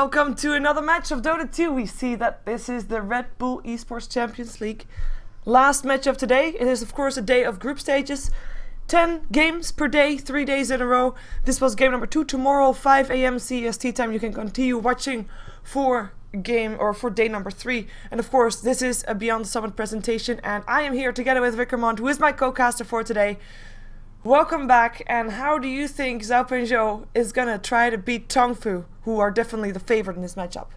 welcome to another match of Dota 2. We see that this is the RedBull Esports Champions League. Last match of today. It is of course a day of group stages. 10 games per day, 3 days in a row. This was game number 2. Tomorrow, 5 AM CST time, you can continue watching for day number 3. And of course, this is a Beyond the Summit presentation, and I am here together with Wickermont, who is my co-caster for today. Welcome back, and how do you think Zhao is gonna try to beat TongFu, who are definitely the favorite in this matchup?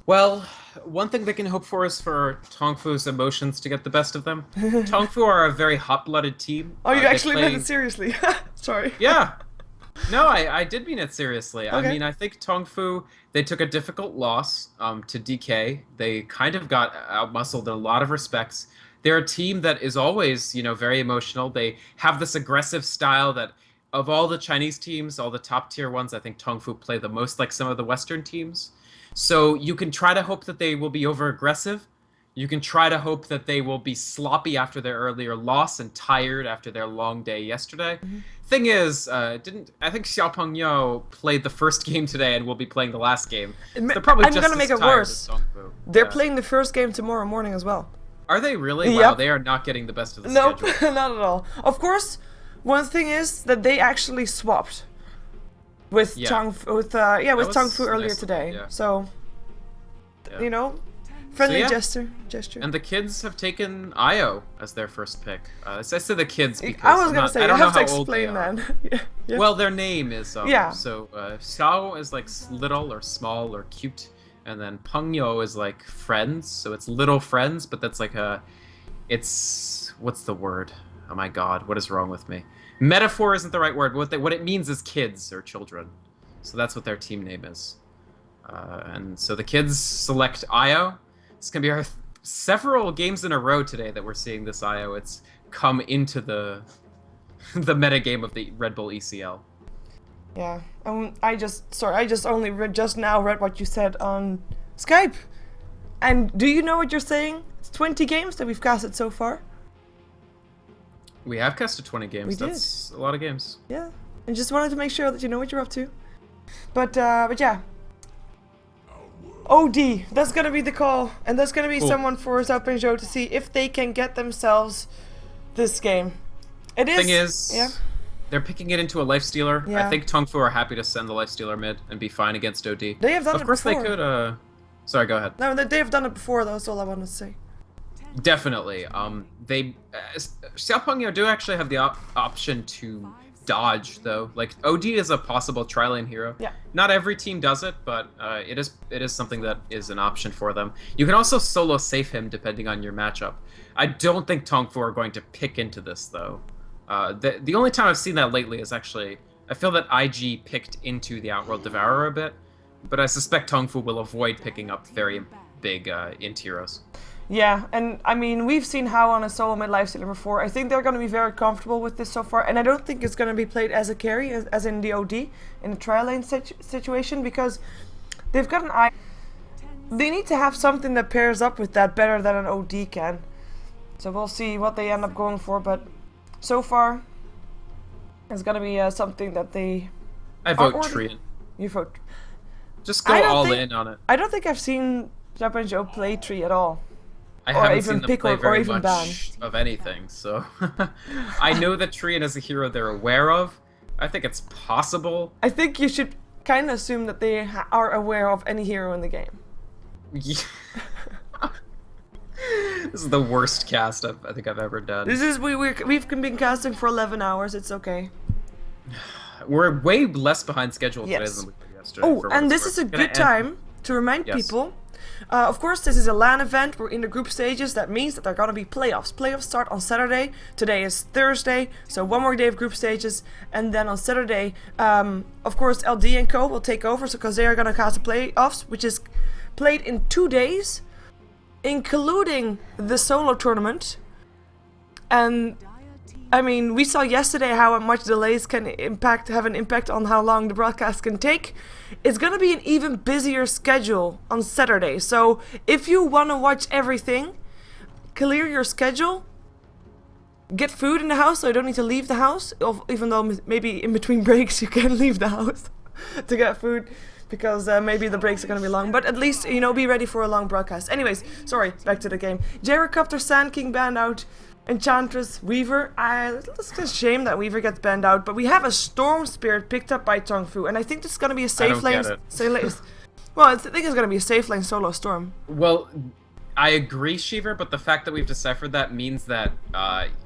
Well, one thing they can hope for is for TongFu's emotions to get the best of them. TongFu are a very hot-blooded team. Oh, you actually meant it seriously. Sorry. Yeah. No, I did mean it seriously. Okay. I mean, I think TongFu, they took a difficult loss to DK. They kind of got outmuscled in a lot of respects. They're a team that is always, very emotional. They have this aggressive style that, of all the Chinese teams, all the top-tier ones, I think TongFu play the most like some of the Western teams. So you can try to hope that they will be over-aggressive. You can try to hope that they will be sloppy after their earlier loss and tired after their long day yesterday. Mm-hmm. Thing is, I think Xiaopeng played the first game today and will be playing the last game. So they're probably I'm gonna make it worse. They're playing the first game tomorrow morning as well. Are they really? Yep. Wow, they are not getting the best of the schedule. Nope, not at all. Of course, one thing is that they actually swapped with TongFu earlier today. Yeah. So, friendly gesture. And the kids have taken Io as their first pick. I say the kids because I was gonna say, I don't you have know to how old they explain are. that. Yeah. Well, their name is so Xiao is like little or small or cute. And then Pengyo is like friends, so it's little friends, but that's like what's the word? Oh my god, what is wrong with me? Metaphor isn't the right word. What it means is kids or children. So that's what their team name is. And so the kids select Io. It's going to be our several games in a row today that we're seeing this Io. It's come into the metagame of the RedBull ECL. Yeah, I just only now read what you said on Skype. And do you know what you're saying? It's 20 games that we've casted so far. We have casted 20 games. That's a lot of games. Yeah, and just wanted to make sure that you know what you're up to. But yeah. OD, that's gonna be the call, and that's gonna be someone for Zhao to see if they can get themselves this game. Thing is, they're picking it into a lifestealer. Yeah. I think TongFu are happy to send the lifestealer mid and be fine against OD. They have done it before. Of course they could, sorry, go ahead. No, they have done it before, though, that's all I wanted to say. Definitely. Xiaopeng do actually have the option to dodge, though. Like, OD is a possible tri-lane hero. Yeah. Not every team does it, but it is something that is an option for them. You can also solo safe him depending on your matchup. I don't think TongFu are going to pick into this, though. The only time I've seen that lately is actually, I feel that IG picked into the Outworld Devourer a bit, but I suspect TongFu will avoid picking up very big int heroes. Yeah, and I mean, we've seen how on a solo mid lifestealer before. I think they're going to be very comfortable with this so far, and I don't think it's going to be played as a carry, as in the OD, in a trial lane situation, because they've got an eye. They need to have something that pairs up with that better than an OD can. So we'll see what they end up going for, but so far, it's going to be something that they... I vote Trian. You vote... Just go all in on it. I don't think I've seen Zhao play Tree at all. I haven't seen them play very much of anything, so... I know that Trian is a hero they're aware of. I think it's possible. I think you should kind of assume that they are aware of any hero in the game. Yeah. This is the worst cast I think I've ever done. We've been casting for 11 hours. It's okay. We're way less behind schedule today than we were yesterday. Oh, and this is a good time to remind people. Of course, this is a LAN event. We're in the group stages. That means that there are gonna be playoffs. Playoffs start on Saturday. Today is Thursday, so one more day of group stages, and then on Saturday, of course, LD and Co will take over, because they are gonna cast the playoffs, which is played in 2 days. Including the solo tournament. And I mean, we saw yesterday how much delays can have an impact on how long the broadcast can take. It's gonna be an even busier schedule on Saturday. So if you wanna watch everything, clear your schedule, get food in the house so you don't need to leave the house, even though maybe in between breaks you can leave the house to get food. because maybe the breaks are going to be long. But at least, you know, be ready for a long broadcast. Anyways, sorry, back to the game. Gyrocopter, Sand King banned out. Enchantress, Weaver. It's a shame that Weaver gets banned out, but we have a Storm Spirit picked up by TongFu, and I think this is going to be a safe lane. Well, I think it's going to be a safe lane solo Storm. Well, I agree, Shiver, but the fact that we've deciphered that means that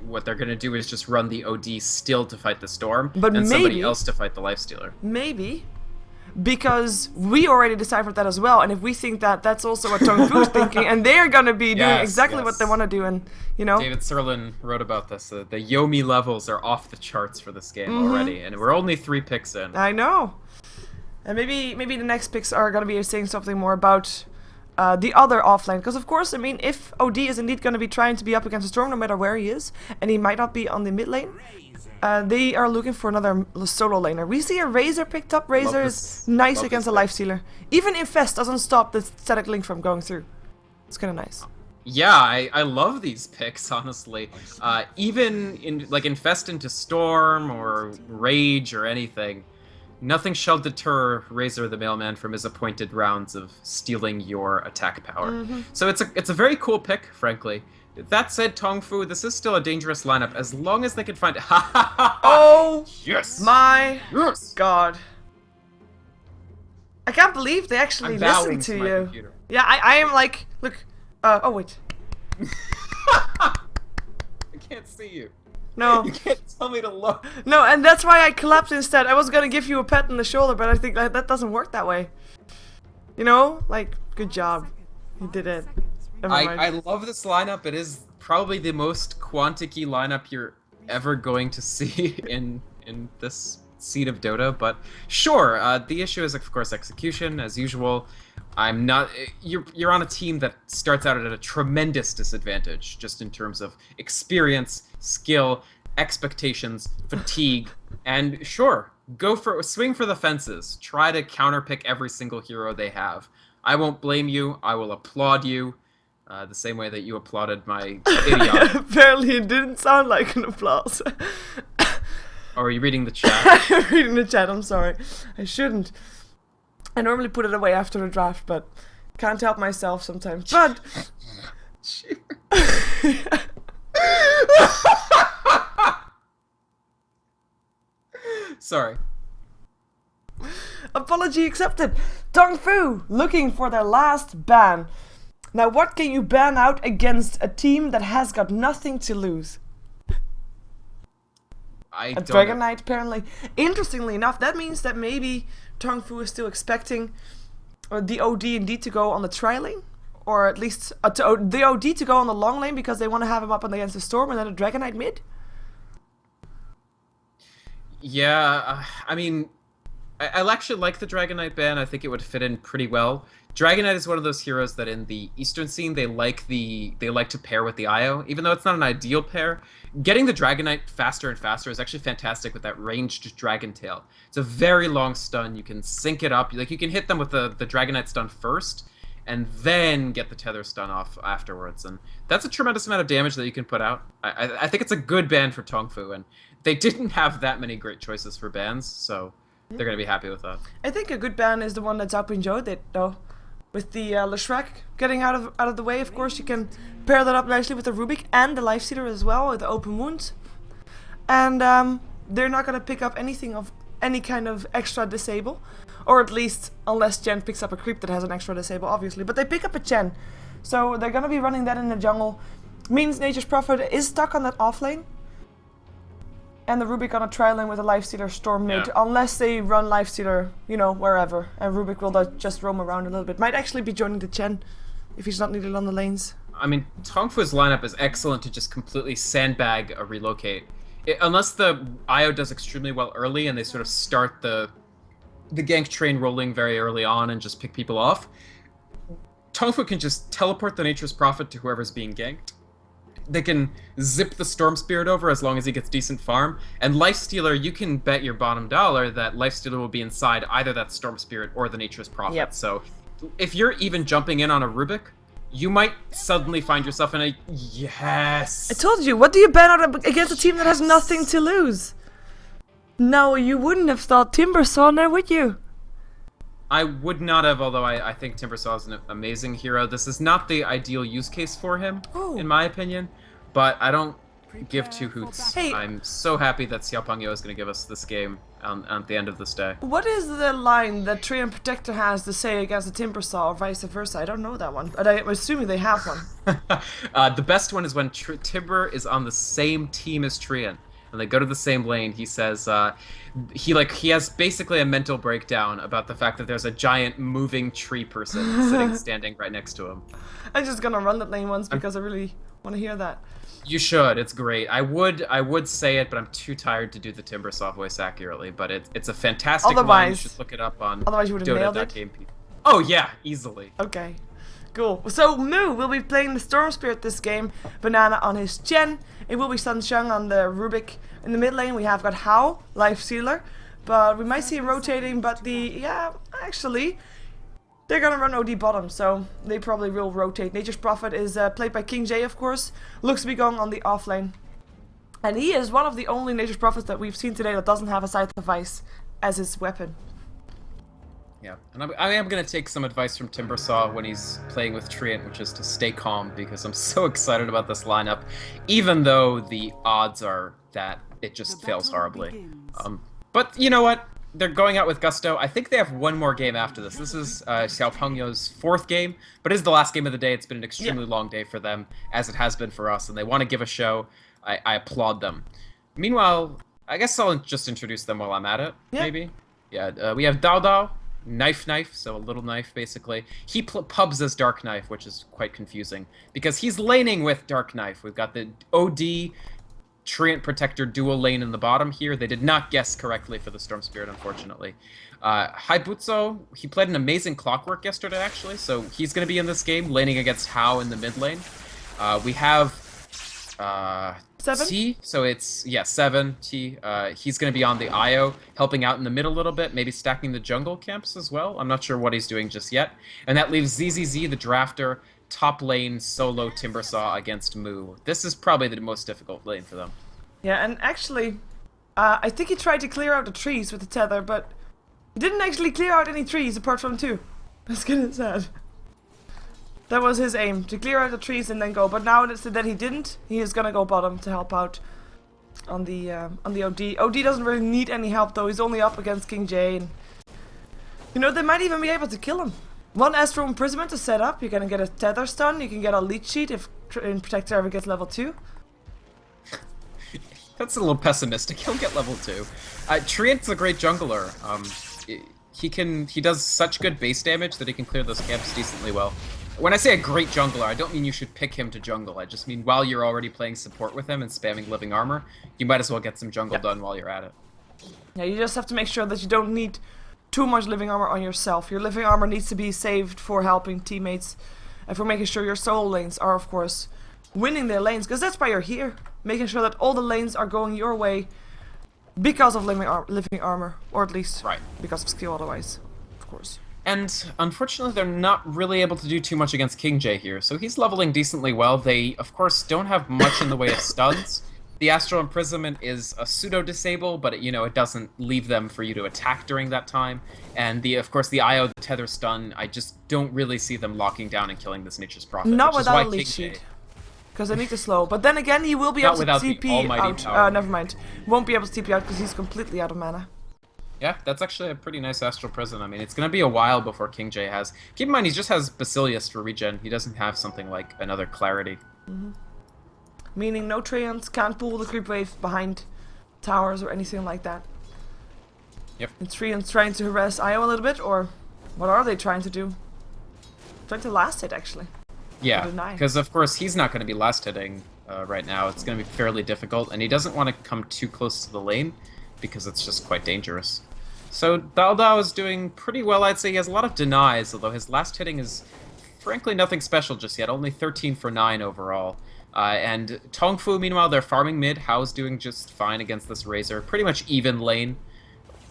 what they're going to do is just run the OD still to fight the Storm, but and maybe, somebody else to fight the Lifestealer. Maybe. Because we already deciphered that as well, and if we think that, that's also what TongFu is thinking, and they're gonna be doing exactly what they want to do, and you know. David Serlin wrote about this. The Yomi levels are off the charts for this game already, and we're only 3 picks in. I know, and maybe the next picks are gonna be saying something more about the other offlane, because of course, I mean, if OD is indeed gonna be trying to be up against a Storm, no matter where he is, and he might not be on the mid lane. They are looking for another solo laner. We see a Razor picked up. Razor is nice against a Lifestealer. Even Infest doesn't stop the static link from going through. It's kind of nice. Yeah, I love these picks, honestly. Even in Infest into Storm or Rage or anything, nothing shall deter Razor the Mailman from his appointed rounds of stealing your attack power. So it's a very cool pick, frankly. That said, TongFu, this is still a dangerous lineup as long as they can find. Oh, yes! My God! I can't believe they actually listened to you. Computer. Yeah, I am like, look. Oh wait. I can't see you. No. You can't tell me to look. No, and that's why I collapsed instead. I was gonna give you a pat on the shoulder, but I think that doesn't work that way. You know, like, good job, you did it. I love this lineup. It is probably the most Quantic-y lineup you're ever going to see in this seed of Dota. But sure, the issue is of course execution, as usual. I'm not. You're on a team that starts out at a tremendous disadvantage, just in terms of experience, skill, expectations, fatigue, and sure, swing for the fences. Try to counterpick every single hero they have. I won't blame you. I will applaud you. The same way that you applauded my idiot. Apparently it didn't sound like an applause. Or are you reading the chat? I'm reading the chat, I'm sorry. I shouldn't. I normally put it away after the draft, but can't help myself sometimes. But... Sorry. Apology accepted. TongFu looking for their last ban. Now, what can you ban out against a team that has got nothing to lose? A Dragon Knight, apparently. Interestingly enough, that means that maybe TongFu is still expecting the OD indeed to go on the tri lane, or at least the OD to go on the long lane because they want to have him up against the Storm, and then a Dragon Knight mid. Yeah, I mean, I actually like the Dragon Knight ban. I think it would fit in pretty well. Dragon Knight is one of those heroes that in the Eastern scene they like to pair with the IO, even though it's not an ideal pair. Getting the Dragon Knight faster and faster is actually fantastic with that ranged Dragon Tail. It's a very long stun. You can sync it up. Like, you can hit them with the Dragon Knight stun first, and then get the Tether stun off afterwards. And that's a tremendous amount of damage that you can put out. I think it's a good ban for TongFu, and they didn't have that many great choices for bans, so they're going to be happy with that. I think a good ban is the one that Zapinjo did, though. With the Leshrac getting out of the way, of course, you can pair that up nicely with the Rubik and the Lifestealer as well, with the open wounds. And they're not going to pick up anything of any kind of extra disable. Or at least, unless Chen picks up a creep that has an extra disable, obviously. But they pick up a Chen. So they're going to be running that in the jungle. Means Nature's Prophet is stuck on that offlane. And the Rubik on a tri lane with a Lifestealer Storm mid, unless they run Lifestealer, you know, wherever. And Rubik will just roam around a little bit. Might actually be joining the Chen, if he's not needed on the lanes. I mean, TongFu's lineup is excellent to just completely sandbag a relocate. Unless the IO does extremely well early and they sort of start the gank train rolling very early on and just pick people off, TongFu can just teleport the Nature's Prophet to whoever's being ganked. They can zip the Storm Spirit over as long as he gets decent farm. And Lifestealer, you can bet your bottom dollar that Lifestealer will be inside either that Storm Spirit or the Nature's Prophet. Yep. So if you're even jumping in on a Rubik, you might suddenly find yourself in a yes. I told you, what do you ban out against a team that has nothing to lose? No, you wouldn't have thought Timbersaw there, would you? I would not have, although I think Timbersaw is an amazing hero. This is not the ideal use case for him, in my opinion, but I don't give two hoots. Hey. I'm so happy that Xiaopengyo is going to give us this game at the end of this day. What is the line that Tree and Protector has to say against the Timbersaw or vice versa? I don't know that one, but I'm assuming they have one. The best one is when Timber is on the same team as Trian, and they go to the same lane. He says he has basically a mental breakdown about the fact that there's a giant moving tree person standing right next to him. I'm just gonna run that lane once because I really want to hear that. You should. It's great. I would say it, but I'm too tired to do the Timbersaw voice accurately. But it's a fantastic line. You should look it up on otherwise you would have nailed it. Oh yeah, easily. Okay, cool. So Mu will be playing the Storm Spirit this game. Banana on his Chen. It will be Sansheng on the Rubik. In the mid lane we have got Hao, Life Sealer, but we might see him rotating. But actually. They're gonna run OD bottom, so they probably will rotate. Nature's Prophet is played by King J, of course. Looks to be going on the off lane. And he is one of the only Nature's Prophets that we've seen today that doesn't have a Scythe of Ice as his weapon. Yeah, and I am going to take some advice from Timbersaw when he's playing with Treant, which is to stay calm, because I'm so excited about this lineup, even though the odds are that it just fails horribly. But you know what? They're going out with gusto. I think they have one more game after this. This is Xiaopengyo's 4th game, but it is the last game of the day. It's been an extremely long day for them, as it has been for us, and they want to give a show. I applaud them. Meanwhile, I guess I'll just introduce them while I'm at it, maybe? Yeah, we have Dao Dao, Knife, so a little knife, basically. He pubs as Dark Knife, which is quite confusing, because he's laning with Dark Knife. We've got the OD Treant Protector dual lane in the bottom here. They did not guess correctly for the Storm Spirit, unfortunately. Haibutsu, he played an amazing Clockwork yesterday, actually, so he's going to be in this game, laning against Hao in the mid lane. We have 7? T, so it's, 7, T. He's going to be on the IO, helping out in the mid a little bit, maybe stacking the jungle camps as well. I'm not sure what he's doing just yet. And that leaves ZZZ, the drafter, top lane solo Timbersaw against Mu. This is probably the most difficult lane for them. Yeah, and actually, I think he tried to clear out the trees with the tether, but he didn't actually clear out any trees apart from 2. That's kind of sad. That was his aim, to clear out the trees and then go. But now that he didn't, he is gonna go bottom to help out on the OD. OD doesn't really need any help though. He's only up against King J, and you know they might even be able to kill him. One Astral Imprisonment to set up. You're gonna get a Tether Stun. You can get a Leech Sheet if Protector ever gets level 2. That's a little pessimistic. He'll get level 2. Treant's a great jungler. He does such good base damage that he can clear those camps decently well. When I say a great jungler, I don't mean you should pick him to jungle. I just mean while you're already playing support with him and spamming living armor, you might as well get some jungle done while you're at it. Yeah, you just have to make sure that you don't need too much living armor on yourself. Your living armor needs to be saved for helping teammates and for making sure your solo lanes are, of course, winning their lanes, because that's why you're here. Making sure that all the lanes are going your way because of living armor, or at least because of skill otherwise, of course. And unfortunately, they're not really able to do too much against King J here, so he's leveling decently well. They, of course, don't have much in the way of stuns. The Astral Imprisonment is a pseudo-disable, but it doesn't leave them for you to attack during that time. And of course, the IO, the Tether Stun, I just don't really see them locking down and killing this Nature's Prophet. Not without a Leech Sheet, because they need to slow. But then again, he will be able to TP out. Never mind. Won't be able to TP out because he's completely out of mana. Yeah, that's actually a pretty nice Astral Prison. I mean, it's going to be a while before King J has. Keep in mind, he just has Basilius for regen. He doesn't have something like another Clarity. Meaning no Treants, can't pull the creep wave behind towers or anything like that. Yep. And Treants trying to harass IO a little bit, or what are they trying to do? Trying to last hit, actually. Yeah, because of course he's not going to be last hitting right now. It's going to be fairly difficult, and he doesn't want to come too close to the lane because it's just quite dangerous. So Dao Dao is doing pretty well, I'd say. He has a lot of denies, although his last hitting is frankly nothing special just yet. Only 13 for 9 overall. And TongFu, meanwhile, they're farming mid. Hao's doing just fine against this Razor. Pretty much even lane.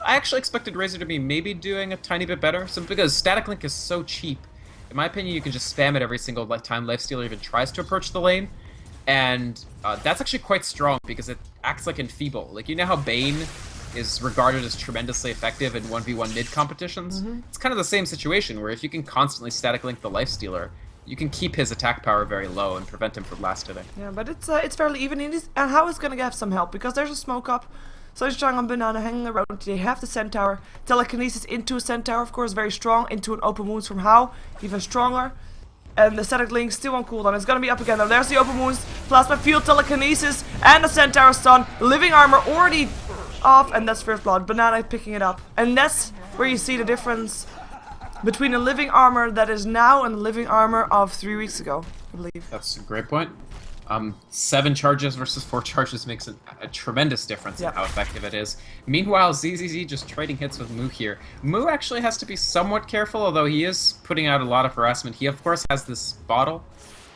I actually expected Razor to be maybe doing a tiny bit better, simply because Static Link is so cheap. In my opinion, you can just spam it every single time Lifestealer even tries to approach the lane. And that's actually quite strong, because it acts like Enfeeble. Like, you know how Bane is regarded as tremendously effective in 1v1 mid competitions. It's kind of the same situation where if you can constantly static link the lifestealer, you can keep his attack power very low and prevent him from last hitting. Yeah, but it's fairly even. And how is gonna have some help because there's a smoke up. So he's strong on Banana hanging around. They have the Centaur. Telekinesis into a Centaur, of course, very strong. Into an open wounds from How, even stronger. And the static link still on cooldown. It's gonna be up again though. There's the open wounds, plasma field, telekinesis, and the Centaur stun. Living armor already off, and that's first blood. Banana picking it up, and that's where you see the difference between the living armor that is now and the living armor of 3 weeks ago, I believe. That's a great point. 7 charges versus 4 charges makes a tremendous difference in how effective it is. Meanwhile, ZZZ just trading hits with Moo here. Moo actually has to be somewhat careful, although he is putting out a lot of harassment. He, of course, has this bottle.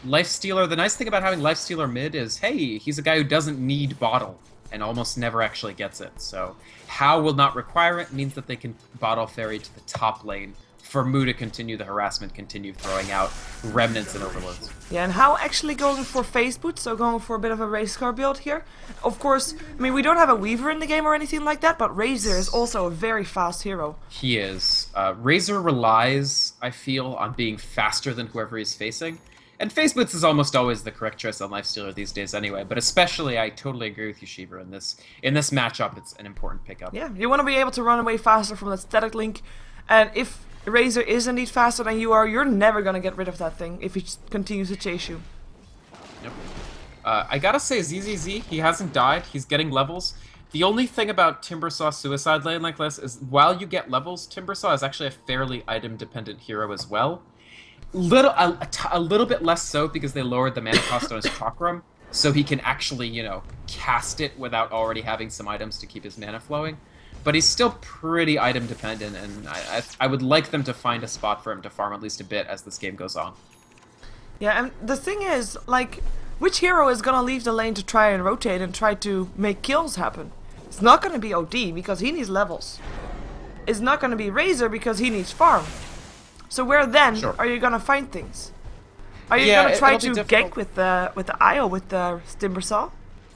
Lifestealer, the nice thing about having Lifestealer mid is, hey, he's a guy who doesn't need bottle and almost never actually gets it. So, How will not require it means that they can bottle ferry to the top lane for Moo to continue the harassment, continue throwing out remnants and overloads. Yeah, and How actually going for face boot, so going for a bit of a race car build here. Of course, I mean, we don't have a Weaver in the game or anything like that, but Razor is also a very fast hero. He is. Razor relies, I feel, on being faster than whoever he's facing. And face boots is almost always the correct choice on Lifestealer these days anyway, but especially, I totally agree with you, Shiva. In this matchup, it's an important pickup. Yeah, you want to be able to run away faster from that static link, and if Razor is indeed faster than you are, you're never gonna get rid of that thing if he continues to chase you. Yep. I gotta say, ZZZ, he hasn't died. He's getting levels. The only thing about Timbersaw Suicide Lane like this is while you get levels, Timbersaw is actually a fairly item-dependent hero as well. A little bit less so because they lowered the mana cost on his Chakram, so he can actually, you know, cast it without already having some items to keep his mana flowing. But he's still pretty item dependent, and I would like them to find a spot for him to farm at least a bit as this game goes on. Yeah, and the thing is, like, which hero is gonna leave the lane to try and rotate and try to make kills happen? It's not gonna be OD because he needs levels. It's not gonna be Razor because he needs farm. So where then are you gonna find things? Are you gonna try to gank with the IO with the Timbersaw?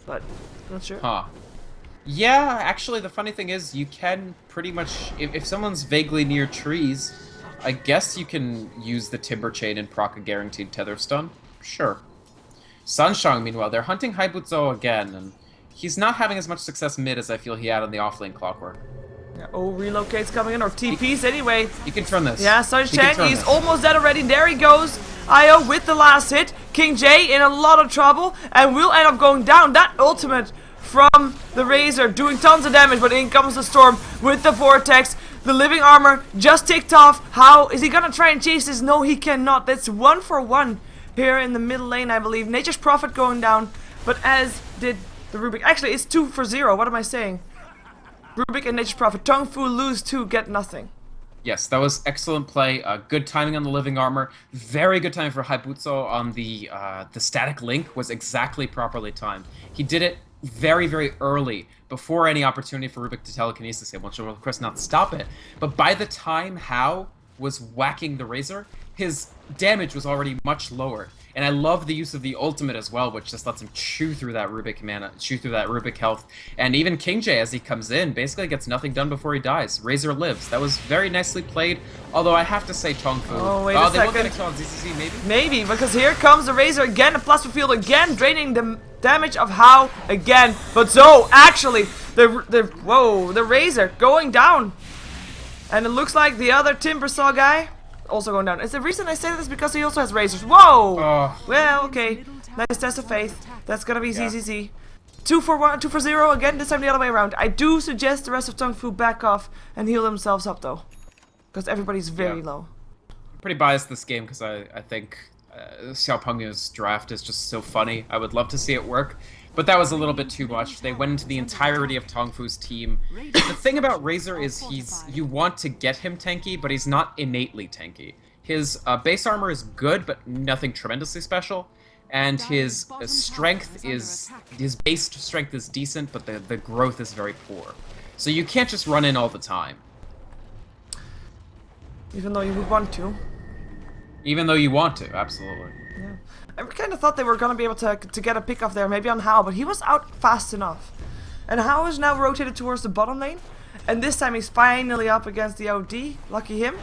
But not sure. Huh. Yeah, actually, the funny thing is, you can pretty much, if someone's vaguely near trees, I guess you can use the Timber Chain and proc a guaranteed Tether Stun. Sure. Sunshang, meanwhile, they're hunting Haibutsu again, and he's not having as much success mid as I feel he had on the offlane Clockwork. Yeah, oh, relocates coming in, or TPs anyway. You can turn this. Yeah, Sunshang, he's almost dead already. There he goes. IO with the last hit. King J in a lot of trouble, and will end up going down. That ultimate from the Razor doing tons of damage, but in comes the Storm with the Vortex. The living armor just ticked off. How is he gonna try and chase this? No, he cannot. That's 1-for-1 here in the middle lane, I believe. Nature's Prophet going down, but as did the Rubik. Actually, it's 2-for-0. What am I saying? Rubik and Nature's Prophet. TongFu lose 2, get nothing. Yes, that was excellent play. Good timing on the living armor. Very good timing for Haibutsu on the static link was exactly properly timed. He did it very, very early, before any opportunity for Rubik to telekinesis him, which will of course not stop it. But by the time How was whacking the Razor, his damage was already much lower. And I love the use of the ultimate as well, which just lets him chew through that Rubik mana, chew through that Rubik health. And even King J, as he comes in, basically gets nothing done before he dies. Razor lives. That was very nicely played, although I have to say TongFu. Oh, wait a second. They will get a kill on ZCC, maybe? Maybe, because here comes the Razor again, the plasma field again, draining the damage of How again. But so, actually, the Razor going down. And it looks like the other Timbersaw guy also going down. It's the reason I say this because he also has Razors. Whoa! Well, okay. Nice test of faith. That's gonna be ZZZ. 2-for-1, 2-for-0 again, this time the other way around. I do suggest the rest of TongFu back off and heal themselves up though. Because everybody's very low. I'm pretty biased this game because I think Xiao Pengyu's draft is just so funny. I would love to see it work. But that was a little bit too much. They went into the entirety of TongFu's team. The thing about Razor is you want to get him tanky, but he's not innately tanky. His base armor is good, but nothing tremendously special. And his strength is... his base strength is decent, but the growth is very poor. So you can't just run in all the time. Even though you would want to. Even though you want to, absolutely. Yeah. I kind of thought they were going to be able to get a pick off there, maybe on How, but he was out fast enough. And Hao is now rotated towards the bottom lane. And this time he's finally up against the OD. Lucky him.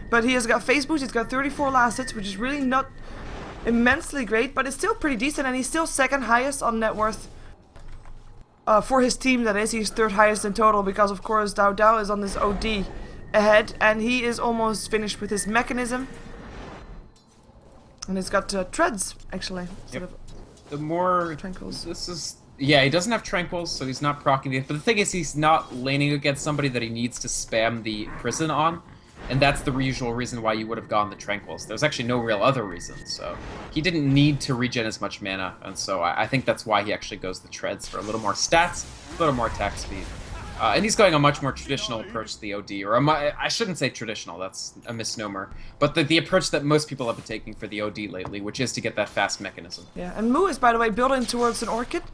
But he has got face boost. He's got 34 last hits, which is really not immensely great, but it's still pretty decent. And he's still second highest on net worth. For his team, that is. He's third highest in total because, of course, Dao Dao is on this OD ahead. And he is almost finished with his mechanism. And he's got treads, actually. Yep. The more... Tranquils. This is... Yeah, he doesn't have tranquils, so he's not proccing the... But the thing is, he's not laning against somebody that he needs to spam the prison on. And that's the usual reason why you would have gone the tranquils. There's actually no real other reason, so... He didn't need to regen as much mana, and so I think that's why he actually goes the treads for a little more stats, a little more attack speed. And he's going a much more traditional approach to the OD, or I shouldn't say traditional, that's a misnomer, but the approach that most people have been taking for the OD lately, which is to get that fast mechanism. Yeah, and Mu is, by the way, building towards an Orchid.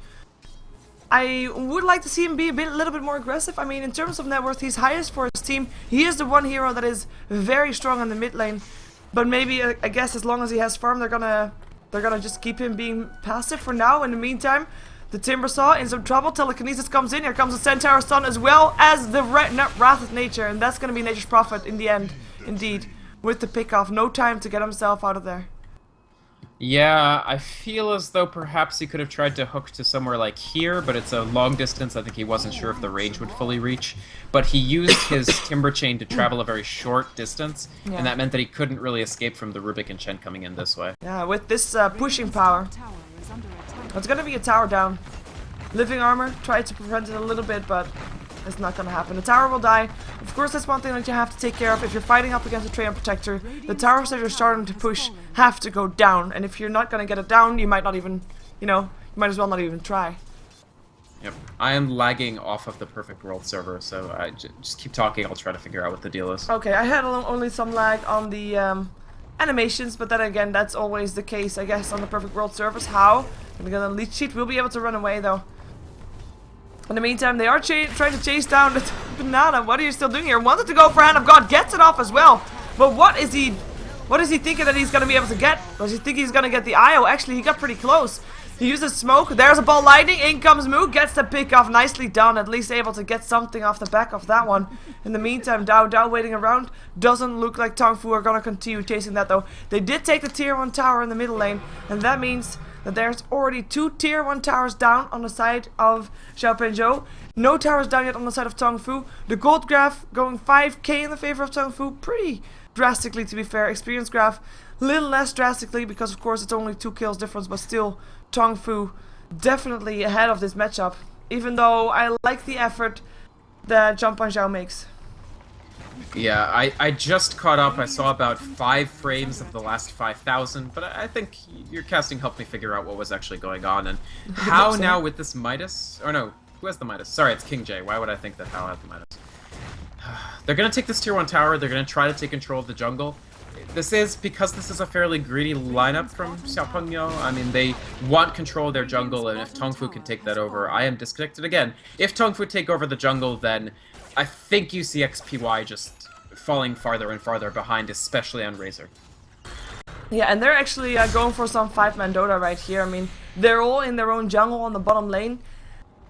I would like to see him be a little bit more aggressive. I mean, in terms of net worth, he's highest for his team. He is the one hero that is very strong in the mid lane. But maybe, I guess, as long as he has farm, they're gonna just keep him being passive for now. In the meantime, the Timbersaw in some trouble. Telekinesis comes in. Here comes the Centaur Stun as well as the Wrath of Nature. And that's gonna be Nature's Prophet in the end, indeed. With the pick-off. No time to get himself out of there. Yeah, I feel as though perhaps he could have tried to hook to somewhere like here, but it's a long distance. I think he wasn't sure if the range would fully reach. But he used his Timber Chain to travel a very short distance, and that meant that he couldn't really escape from the Rubik Enchant coming in this way. Yeah, with this pushing power. It's gonna be a tower down. Living Armor tried to prevent it a little bit, but it's not gonna happen. The tower will die. Of course, that's one thing that you have to take care of. If you're fighting up against a Treant Protector, the towers that you're starting to push have to go down. And if you're not gonna get it down, you might not even, you know, you might as well not even try. Yep. I am lagging off of the Perfect World server, so I just keep talking. I'll try to figure out what the deal is. Okay, I had only some lag on the animations, but then again, that's always the case, I guess, on the Perfect World servers. How? Gonna get a leech sheet. We'll be able to run away, though. In the meantime, they are trying to chase down the banana. What are you still doing here? Wanted to go for Hand of God, gets it off as well. But what is he thinking that he's going to be able to get? Does he think he's going to get the IO? Actually, he got pretty close. He uses smoke. There's a ball lightning. In comes Mu. Gets the pick off. Nicely done. At least able to get something off the back of that one. In the meantime, Dao Dao waiting around. Doesn't look like TongFu are going to continue chasing that, though. They did take the tier 1 tower in the middle lane. And that means that there's already 2 tier 1 towers down on the side of Xiaopenzhou. No towers down yet on the side of TongFu. The gold graph going 5k in the favor of TongFu. Pretty drastically, to be fair. Experience graph little less drastically because, of course, it's only 2 kills difference. But still, TongFu definitely ahead of this matchup. Even though I like the effort that Zhao makes. Yeah, I just caught up. I saw about 5 frames of the last 5,000, but I think your casting helped me figure out what was actually going on. And how now with this Midas? Or no, who has the Midas? Sorry, it's King J. Why would I think that Hao had the Midas? They're going to take this tier 1 tower. They're going to try to take control of the jungle. This is a fairly greedy lineup from Xiaopengyo. I mean, they want control of their jungle, and if TongFu can take that over, I am disconnected again. If TongFu take over the jungle, then I think you see XPY just falling farther and farther behind, especially on Razor. Yeah, and they're actually going for some 5-man Dota right here. I mean, they're all in their own jungle on the bottom lane.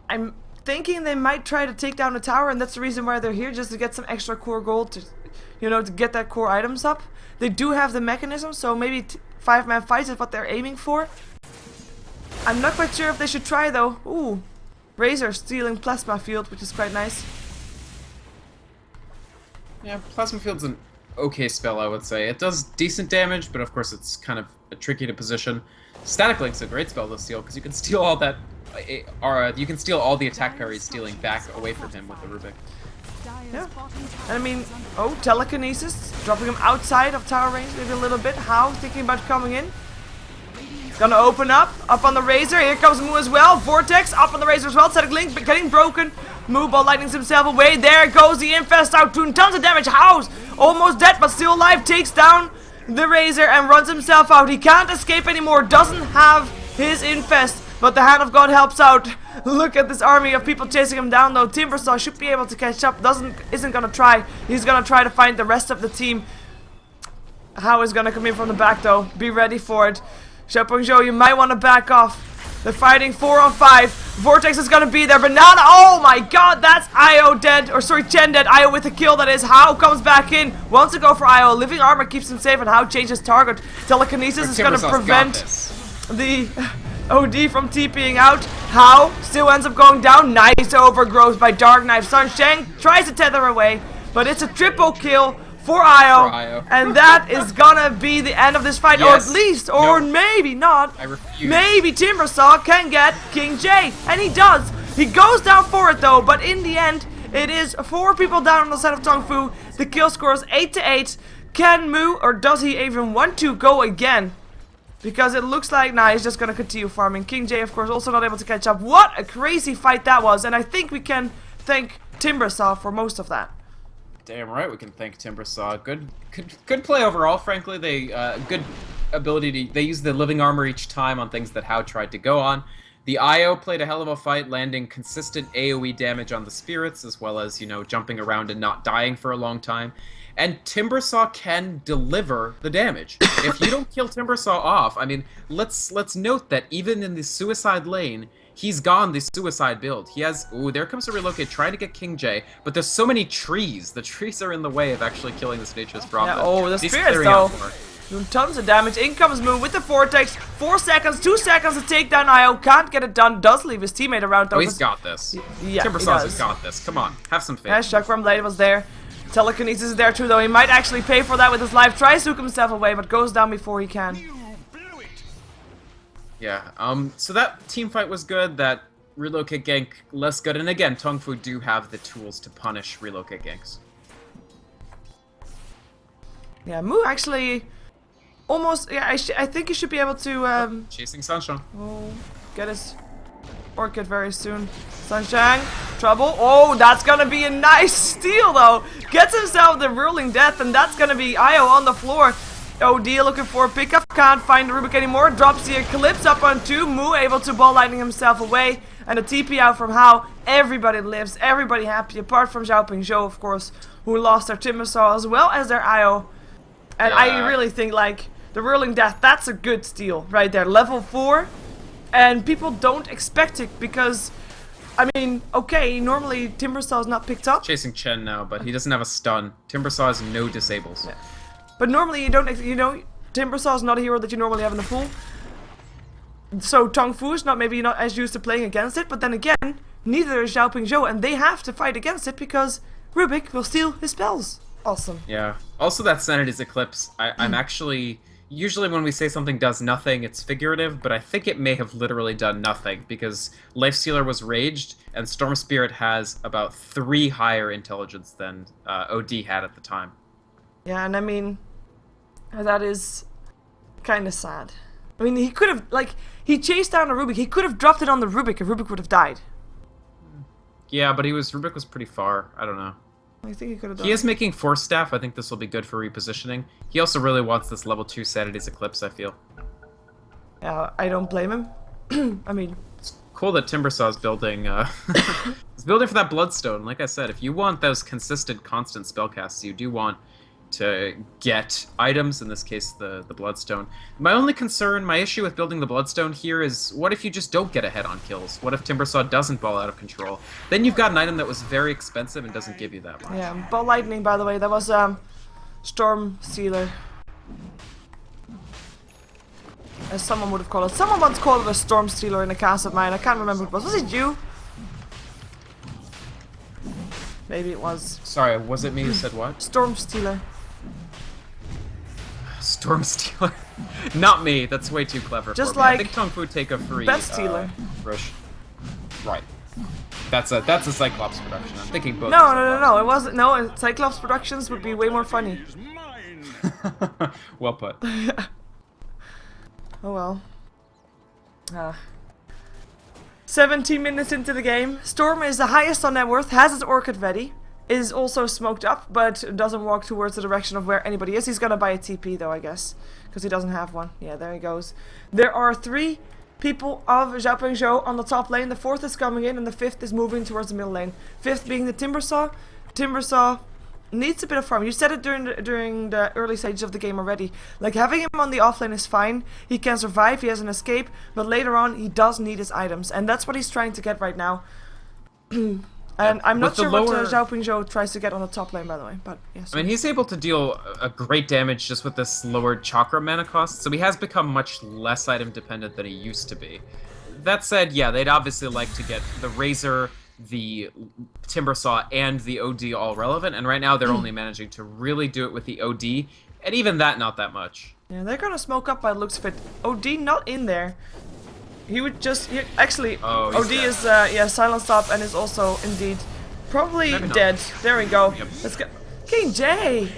I'm thinking they might try to take down the tower, and that's the reason why they're here, just to get some extra core gold to, you know, to get that core items up. They do have the mechanism, so maybe 5-man fights is what they're aiming for. I'm not quite sure if they should try, though. Ooh, Razor stealing Plasma Field, which is quite nice. Yeah, Plasma Field's an okay spell, I would say. It does decent damage, but of course it's kind of tricky to position. Static Link's a great spell to steal, because you can steal all that, you can steal all the attack parry he's stealing back away from him with the Rubik. Yeah, and I mean, oh, Telekinesis, dropping him outside of tower range maybe a little bit. How? Thinking about coming in. Gonna open up on the Razor. Here comes Mu as well. Vortex, up on the Razor as well. Static Link, but getting broken. Mu ball lightnings himself away. There goes the Infest out, doing tons of damage. House, almost dead, but still alive. Takes down the Razor and runs himself out. He can't escape anymore. Doesn't have his Infest, but the Hand of God helps out. Look at this army of people chasing him down, though. Timbersaw should be able to catch up. Isn't gonna try. He's gonna try to find the rest of the team. How is gonna come in from the back, though. Be ready for it. Xiaopengzhou, you might want to back off. They're fighting 4 on 5. Vortex is gonna be there, but not. Oh my god, that's Io dead. Or sorry, Chen dead. Io with the kill, that is. How comes back in. Wants to go for Io. Living armor keeps him safe, and How changes target. Telekinesis is gonna prevent the OD from TPing out. How still ends up going down. Nice overgrowth by Dark Knife. Sunshang tries to tether away, but it's a triple kill for Io. And that is gonna be the end of this fight, or at least, or maybe not. I refuse. Maybe Timbersaw can get King J, and he does. He goes down for it though, but in the end, it is 4 people down on the side of TongFu. The kill score is 8-8. Can Mu, or does he even want to go again? Because it looks like, nah, he's just gonna continue farming. King J, of course, also not able to catch up. What a crazy fight that was, and I think we can thank Timbersaw for most of that. Damn right, we can thank Timbersaw. Good play overall. Frankly, they good ability to. They used the living armor each time on things that How tried to go on. The Io played a hell of a fight, landing consistent AOE damage on the spirits, as well as jumping around and not dying for a long time. And Timbersaw can deliver the damage. If you don't kill Timbersaw off, I mean, let's note that even in the suicide lane, he's gone the suicide build. He has, ooh, there comes a relocate trying to get King J, but there's so many trees. The trees are in the way of actually killing this Nature's Prophet. Yeah, oh, the spirits though. Doing tons of damage. In comes Moon with the Vortex. 4 seconds, 2 seconds to take down Io. Can't get it done. Does leave his teammate around though. Oh, he's got this. Yeah, Timbersaw's has got this. Come on, have some faith. Yeah, Chakram Blade was there. Telekinesis is there too though. He might actually pay for that with his life. Tries to hook himself away, but goes down before he can. Yeah, so that team fight was good. That relocate gank less good. And again, TongFu do have the tools to punish relocate ganks. Yeah, Mu actually almost, yeah, I think he should be able to Chasing Sunshine. Get his Orchid very soon. Sunshine, trouble. Oh, that's gonna be a nice steal though. Gets himself the Ruling Death, and that's gonna be Io on the floor. OD looking for a pickup, can't find the Rubik anymore. Drops the Eclipse up on 2. Mu able to ball lightning himself away. And a TP out from How. Everybody lives, everybody happy, apart from Xiaoping Zhou, of course, who lost their Timbersaw as well as their Io. And yeah. I really think, like, the Ruling Death, that's a good steal right there. Level 4. And people don't expect it because, I mean, okay, normally Timbersaw is not picked up. Chasing Chen now, but he doesn't have a stun. Timbersaw has no disables. Yeah. But normally you don't, Timbersaw is not a hero that you normally have in the pool. So TongFu is maybe not as used to playing against it, but then again, neither is Xiaoping Zhou, and they have to fight against it because Rubik will steal his spells. Awesome. Yeah. Also, that Sanity's Eclipse, I'm actually... Usually when we say something does nothing, it's figurative, but I think it may have literally done nothing, because Lifestealer was raged, and Storm Spirit has about 3 higher intelligence than OD had at the time. Yeah, and I mean, that is kind of sad. I mean, he could have, like, he chased down a Rubik. He could have dropped it on the Rubik and Rubik would have died. Yeah, but Rubik was pretty far. I don't know. I think he could have done. He is making Force Staff. I think this will be good for repositioning. He also really wants this level 2 Sanity's Eclipse, I feel. Yeah, I don't blame him. I mean, it's cool that Timbersaw's building he's building for that Bloodstone. Like I said, if you want those consistent, constant spellcasts, you do want to get items, in this case the Bloodstone. My only concern, my issue with building the Bloodstone here is, what if you just don't get ahead on kills? What if Timbersaw doesn't ball out of control? Then you've got an item that was very expensive and doesn't give you that much. Yeah, Ball Lightning, by the way, that was Storm Sealer. As someone would have called it. Someone once called it a Storm Stealer in a cast of mine. I can't remember who it was. Was it you? Maybe it was. Sorry, was it me who said what? Storm Stealer. Storm Stealer? Not me. That's way too clever. Just for like me. I think TongFu take a free. Bet Stealer. Rush. Right. That's a Cyclops production. I'm thinking both. No. It wasn't. No, Cyclops Productions would be way more funny. Well put. Oh well. 17 minutes into the game. Storm is the highest on net worth, has his Orchid ready, is also smoked up, but doesn't walk towards the direction of where anybody is. He's gonna buy a TP though, I guess, because he doesn't have one. Yeah, there he goes. There are 3 people of Xiaoping Zhou on the top lane. The 4th is coming in, and the 5th is moving towards the middle lane. 5th being the Timbersaw. Timbersaw needs a bit of farm. You said it during the early stages of the game already. Like, having him on the offlane is fine. He can survive, he has an escape, but later on he does need his items, and that's what he's trying to get right now. And I'm not sure what Zhao Pingzhou tries to get on the top lane, by the way, but yes. I mean, he's able to deal a great damage just with this lowered chakra mana cost, so he has become much less item dependent than he used to be. That said, yeah, they'd obviously like to get the Razor, the Timber Saw, and the OD all relevant, and right now they're only managing to really do it with the OD, and even that, not that much. Yeah, they're gonna smoke up by the looks of it. OD not in there. He would just... actually, OD dead. Is, yeah, silenced up and is also, indeed, probably dead. There we go. Yep. Let's go. King J!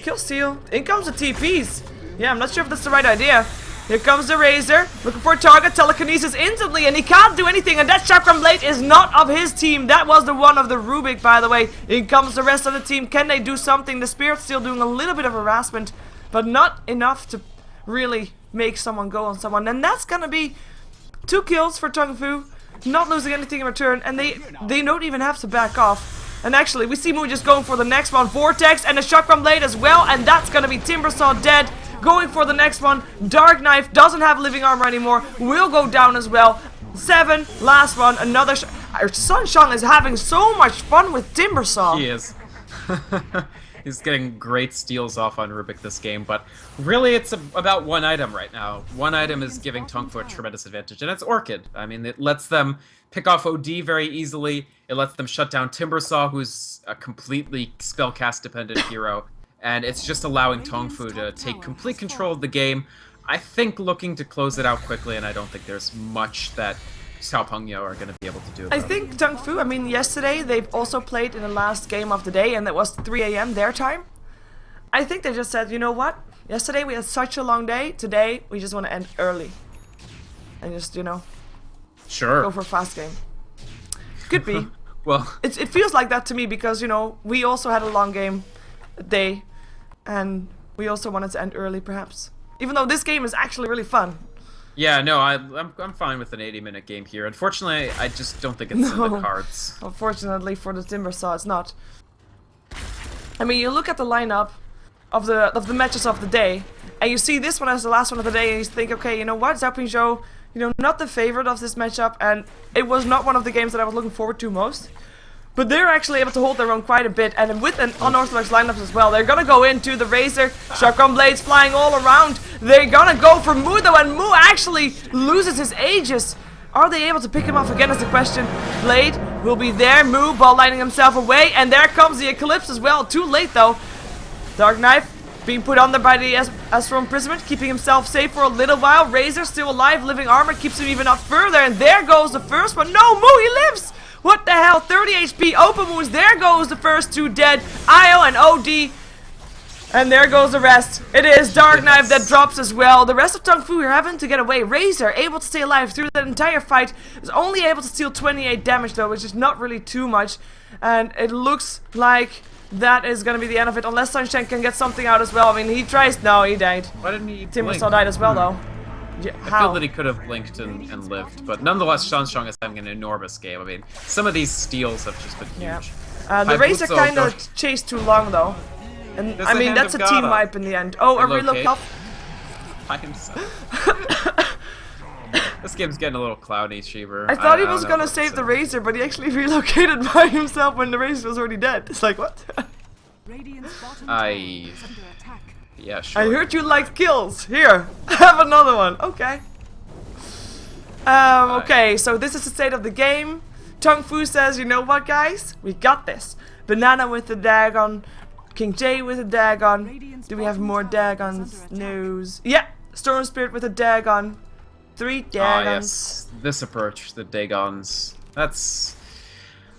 Kill steal. In comes the TPs. Yeah, I'm not sure if that's the right idea. Here comes the Razor, looking for a target, telekinesis instantly, and he can't do anything, and that Chakram Blade is not of his team. That was the one of the Rubik, by the way. In comes the rest of the team. Can they do something? The Spirit's still doing a little bit of harassment, but not enough to really make someone go on someone, and that's gonna be 2 kills for TongFu, not losing anything in return, and they don't even have to back off. And actually, we see Mu just going for the next one, Vortex, and a Chakram Blade as well, and that's gonna be Timbersaw dead. Going for the next one, Dark Knife doesn't have living armor anymore, will go down as well. 7, last one, another Sunshang is having so much fun with Timbersaw. He is. He's getting great steals off on Rubik this game, but really it's about one item right now. One item is giving TongFu a tremendous advantage, and it's Orchid. I mean, it lets them pick off OD very easily, it lets them shut down Timbersaw, who's a completely spellcast-dependent hero, and it's just allowing TongFu to take complete control of the game. I think looking to close it out quickly, and I don't think there's much that Xiao Pengyou are going to be able to do about I think TongFu, I mean, yesterday they've also played in the last game of the day, and it was 3 AM their time. I think they just said, you know what? Yesterday we had such a long day, today we just want to end early. And just, you know, sure, go for a fast game. Could be. Well, it feels like that to me because, you know, we also had a long game day, and we also wanted to end early perhaps. Even though this game is actually really fun. Yeah, no, I'm fine with an 80-minute game here. Unfortunately, I just don't think it's in the cards. Unfortunately for the Timbersaw, it's not. I mean, you look at the lineup of the matches of the day, and you see this one as the last one of the day, and you think, okay, you know what, Zhao Pingzhou, you know, not the favorite of this matchup, and it was not one of the games that I was looking forward to most. But they're actually able to hold their own quite a bit, and with an unorthodox lineup as well. They're gonna go into the Razor, Chakram Blades flying all around. They're gonna go for Mu though, and Mu actually loses his Aegis. Are they able to pick him off again is the question. Blade will be there, Mu ball lining himself away, and there comes the Eclipse as well. Too late though. Dark Knife being put under by the Astral Imprisonment, keeping himself safe for a little while. Razor still alive, living armor keeps him even up further, and there goes the first one. No, Mu, he lives! What the hell? 30 HP, open wounds. There goes the first 2 dead. IO and OD. And there goes the rest. It is Dark Knife that drops as well. The rest of TongFu are having to get away. Razor, able to stay alive through that entire fight, is only able to steal 28 damage though, which is not really too much. And it looks like that is going to be the end of it, unless Sunshine can get something out as well. I mean, he tries. No, he died. Why didn't he Timbersaw died as well though. Yeah, I feel that he could have blinked and lived, but nonetheless, Sunshang is having an enormous game. I mean, some of these steals have just been huge. Yeah. The Razor kind of chased too long, though. And I mean, that's a team wipe in the end. Oh, a reload cuff. By himself. This game's getting a little cloudy, Sheever. I thought he was going to save the Razor, but he actually relocated by himself when the Razor was already dead. It's like, what? Yeah, sure. I heard you liked kills. Here, have another one. Okay. Okay, so this is the state of the game. TongFu says, you know what, guys? We got this. Banana with the Dagon. King J with a Dagon. Do we have more Dagons? News. Yeah, Storm Spirit with a Dagon. 3 Dagons. Yes. This approach, the Dagons. That's...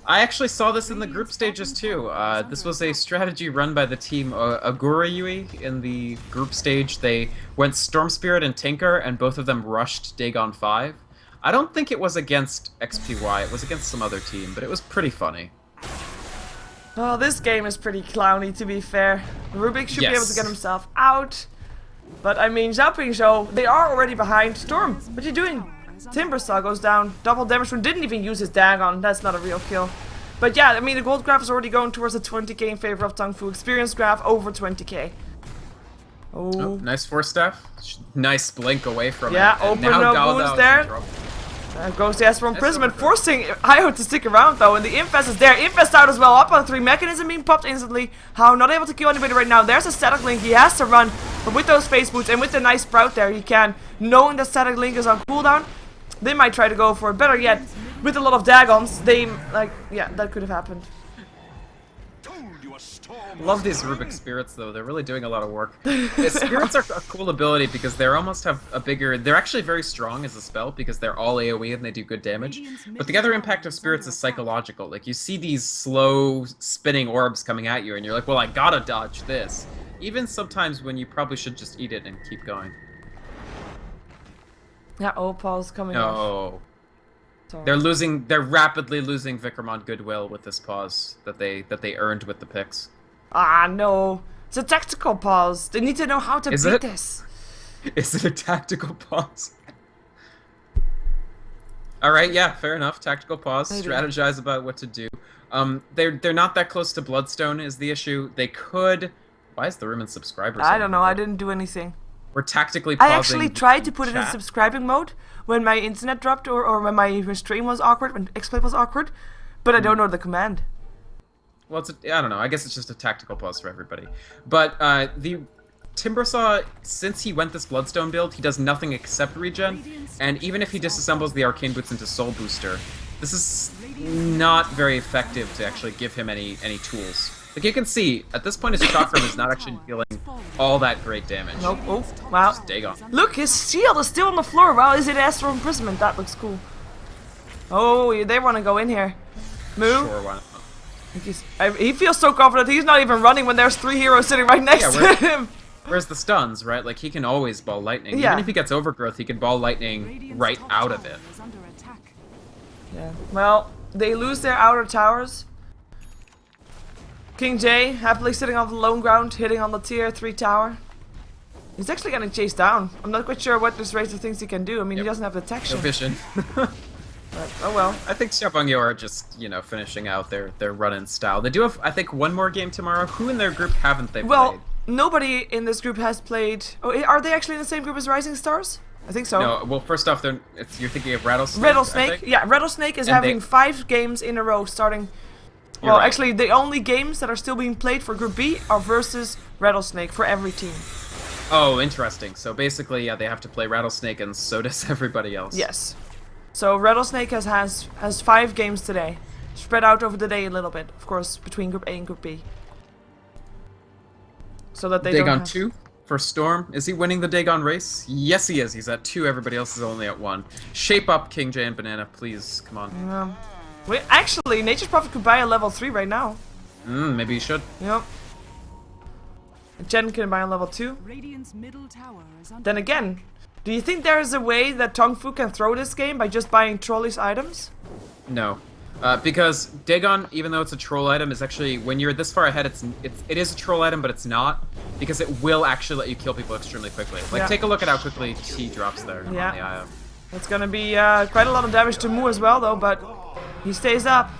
I actually saw this in the group stages too. This was a strategy run by the team Agurayui in the group stage. They went Storm Spirit and Tinker, and both of them rushed Dagon 5. I don't think it was against XPY, it was against some other team, but it was pretty funny. Oh, this game is pretty clowny, to be fair. Rubik should be able to get himself out. But I mean, Zhao Pingzhou, they are already behind. Storm, what are you doing? Timbersaw goes down. Double damage one. Didn't even use his Dagon. That's not a real kill. But yeah, I mean, the gold graph is already going towards the 20k in favor of TongFu. Experience graph over 20k. Oh, nice force staff. Nice blink away from it. Yeah, open no wounds there. There goes the S1 Imprisonment, forcing Io to stick around though, and the Infest is there. Infest out as well, up on 3, Mechanism being popped instantly. How not able to kill anybody right now. There's a Static Link, he has to run, but with those face boots and with the nice Sprout there, he can. Knowing that Static Link is on cooldown, they might try to go for it. Better yet, with a lot of Dagons, they, like, yeah, that could have happened. Love these Rubik Spirits though, they're really doing a lot of work. Spirits are a cool ability because they almost have a bigger... They're actually very strong as a spell because they're all AoE and they do good damage. But the other impact of Spirits is psychological. Like, you see these slow spinning orbs coming at you and you're like, well, I gotta dodge this. Even sometimes when you probably should just eat it and keep going. Yeah, Paul's coming off. They're rapidly losing Vikramon goodwill with this pause that they earned with the picks. Ah, no. It's a tactical pause. They need to know how to beat this. Is it a tactical pause? Alright, yeah, fair enough. Tactical pause. Maybe. Strategize about what to do. They're not that close to Bloodstone is the issue. They could... Why is the room in subscribers? I don't know. I didn't do anything. We're tactically pausing. I actually tried to put it in subscribing mode when my internet dropped or when my stream was awkward, when XPY was awkward, but I don't know the command. Well, I don't know. I guess it's just a tactical pause for everybody. But the Timbersaw, since he went this Bloodstone build, he does nothing except regen, and even if he disassembles the Arcane Boots into Soul Booster, this is not very effective to actually give him any tools. Like you can see, at this point his chakram is not actually dealing all that great damage. Nope. Oh, wow. Just Dagon. Look, his shield is still on the floor. Wow, is it Astral Imprisonment? That looks cool. Oh, they want to go in here. Move. Sure, why not? He feels so confident, he's not even running when there's 3 heroes sitting right next to him. Where's the stuns, right? Like, he can always ball lightning. Yeah. Even if he gets overgrowth, he can ball lightning right out of it. Yeah. Well, they lose their outer towers. King J, happily sitting on the lone ground, hitting on the tier 3 tower. He's actually getting chased down. I'm not quite sure what this Razor thinks he can do. I mean, he doesn't have detection. No vision. But, oh well. I think Xiaobangyo are just, you know, finishing out their run-in style. They do have, I think, one more game tomorrow. Who in their group haven't they played? Well, nobody in this group has played... Oh, are they actually in the same group as Rising Stars? I think so. No, well, first off, you're thinking of Rattlesnake. Rattlesnake, yeah. Rattlesnake is having 5 games in a row starting... Well, right. Actually, the only games that are still being played for Group B are versus Rattlesnake for every team. Oh, interesting. So basically, yeah, they have to play Rattlesnake, and so does everybody else. Yes. So Rattlesnake has 5 games today, spread out over the day a little bit, of course, between Group A and Group B. So that they Dagon 2 for Storm. Is he winning the Dagon race? Yes, he is. He's at 2. Everybody else is only at 1. Shape up, King J and Banana, please. Come on. Wait, actually, Nature's Prophet could buy a level 3 right now. Maybe he should. Yep. Jen can buy a level 2. Then again, do you think there is a way that TongFu can throw this game by just buying Trolley's items? No. Because Dagon, even though it's a troll item, is actually, when you're this far ahead, it is a troll item, but it's not. Because it will actually let you kill people extremely quickly. Like, take a look at how quickly he drops there on the IO. It's gonna be quite a lot of damage to Mu as well, though, but he stays up.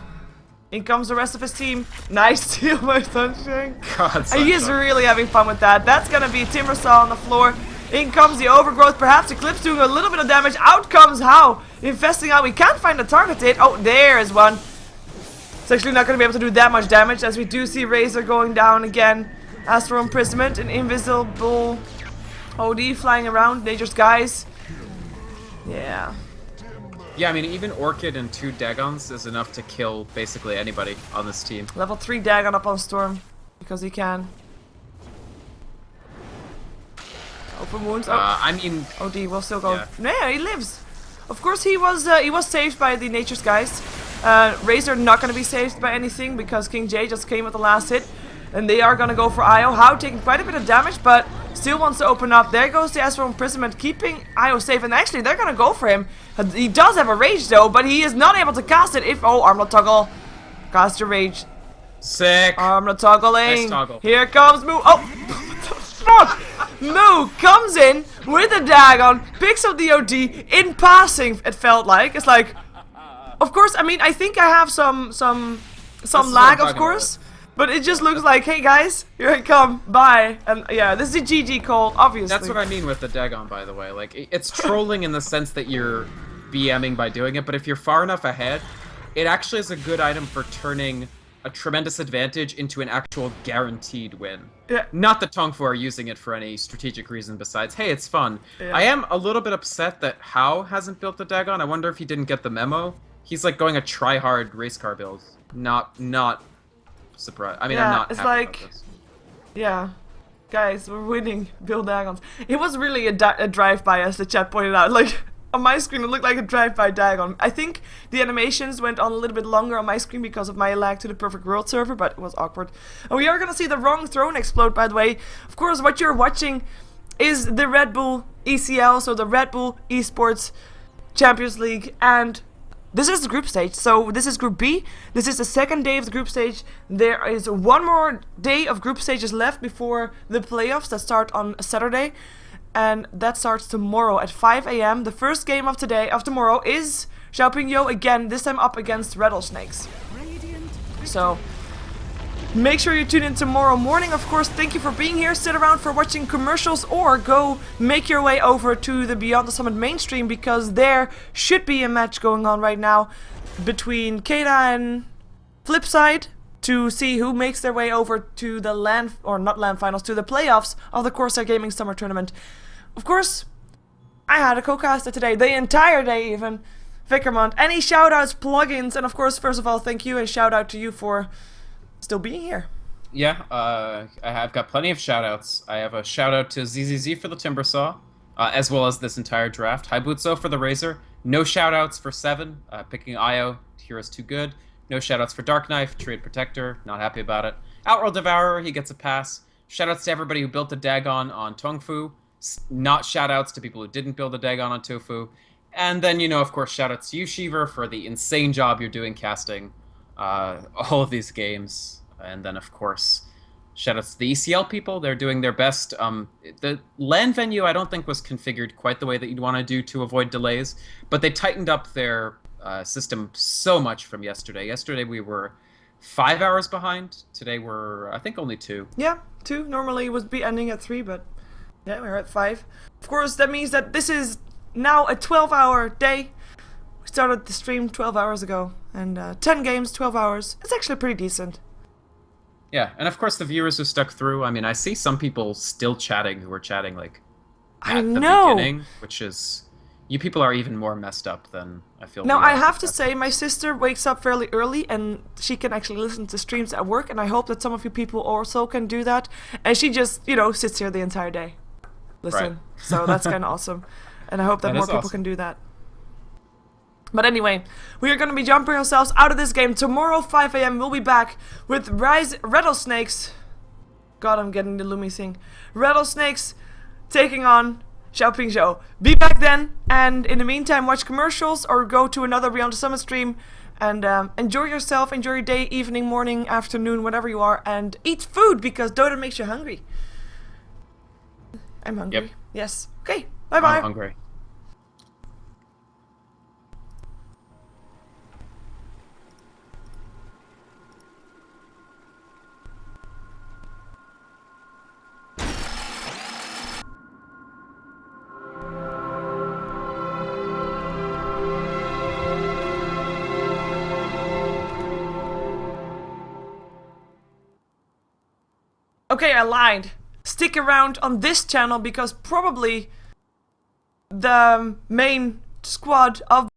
In comes the rest of his team. Nice steal by Sunshine. God, he is really having fun with that. That's gonna be Timbersaw on the floor. In comes the Overgrowth. Perhaps Eclipse doing a little bit of damage. Out comes How. Infesting out. We can't find the target date. Oh, there is one. It's actually not gonna be able to do that much damage, as we do see Razor going down again. Astral Imprisonment, an invisible OD flying around. Nature's guys. Yeah. Yeah, I mean, even Orchid and 2 Dagons is enough to kill basically anybody on this team. Level 3 Dagon up on Storm, because he can. Open wounds. Oh. I mean... OD will still go. Yeah, he lives. Of course, he was saved by the Nature's guys. Razor not going to be saved by anything, because King J just came with the last hit. And they are going to go for Io. How taking quite a bit of damage, but still wants to open up. There goes the Astral Imprisonment, keeping Io safe. And actually, they're going to go for him. He does have a rage, though, but he is not able to cast it. Oh, Armlet Toggle. Cast your rage. Sick. Armlet Toggling. Nice toggle. Here comes Mu. Oh, what the fuck? Mu comes in with a Dagon, picks up the OD in passing, it felt like. It's like, of course, I mean, I think I have some some is what I'm lag, of talking course. But it just looks like, hey guys, here I come, bye. And yeah, this is a GG call, obviously. That's what I mean with the Dagon, by the way. Like, it's trolling in the sense that you're BMing by doing it, but if you're far enough ahead, it actually is a good item for turning a tremendous advantage into an actual guaranteed win. Yeah. Not that TongFu are using it for any strategic reason besides, hey, it's fun. Yeah. I am a little bit upset that Hao hasn't built the Dagon. I wonder if he didn't get the memo. He's like going a try-hard race car build. Not surprised. I mean, yeah, I'm not it's happy like, about this. Yeah, guys, we're winning build Dagons. It was really a drive-by, as the chat pointed out. Like, on my screen, it looked like a drive-by Dagon. I think the animations went on a little bit longer on my screen because of my lag to the Perfect World server, but it was awkward. And we are gonna see the wrong throne explode, by the way. Of course, what you're watching is the RedBull ECL, so the RedBull Esports Champions League, and this is the group stage, so this is Group B. This is the second day of the group stage. There is one more day of group stages left before the playoffs that start on Saturday. And that starts tomorrow at 5 AM. The first game of tomorrow is Xiaopingyo again, this time up against Rattlesnakes. So, make sure you tune in tomorrow morning. Of course, thank you for being here. Sit around for watching commercials or go make your way over to the Beyond the Summit mainstream because there should be a match going on right now between Keda and Flipside to see who makes their way over to the not LAN finals, to the playoffs of the Corsair Gaming Summer Tournament. Of course, I had a co-caster today, the entire day even. Vickermont, any shoutouts, plugins, and of course, first of all, thank you and shout out to you for still being here. Yeah, I've got plenty of shoutouts. I have a shout out to ZZZ for the Timbersaw, as well as this entire draft. Haibutsu for the Razor. No shoutouts for Seven, picking Io. Hero's too good. No shoutouts for Dark Knife, Trade Protector. Not happy about it. Outworld Devourer, he gets a pass. Shoutouts to everybody who built a Dagon on TongFu. Not shoutouts to people who didn't build a Dagon on Tofu. And then, you know, of course, shoutouts to you, Shiver, for the insane job you're doing casting all of these games. And then, of course, shoutouts to the ECL people. They're doing their best. The LAN venue, I don't think, was configured quite the way that you'd want to do to avoid delays. But they tightened up their system so much from yesterday. Yesterday, we were 5 hours behind. Today, we're, I think, only 2. Yeah, 2. Normally, it would be ending at 3, but yeah, we're at 5. Of course, that means that this is now a 12-hour day. We started the stream 12 hours ago, and 10 games, 12 hours. It's actually pretty decent. Yeah, and of course the viewers who stuck through. I mean, I see some people still chatting who were chatting like at the beginning, which is, you people are even more messed up than I feel. Now, I have to say, my sister wakes up fairly early, and she can actually listen to streams at work, and I hope that some of you people also can do that. And she just, you know, sits here the entire day. Listen. Right. So that's kind of awesome. And I hope that more people awesome. can do that. But anyway, we are going to be jumping ourselves out of this game. Tomorrow, 5 AM, we'll be back with Rattlesnakes. God, I'm getting the Lumi thing. Rattlesnakes taking on Xiaopingyo. Be back then, and in the meantime, watch commercials or go to another Beyond the Summit stream. And enjoy yourself, enjoy your day, evening, morning, afternoon, whatever you are. And eat food, because Dota makes you hungry. I'm hungry. Yep. Yes. Okay, bye-bye. I'm hungry. Okay, I lied. Stick around on this channel because probably the main squad of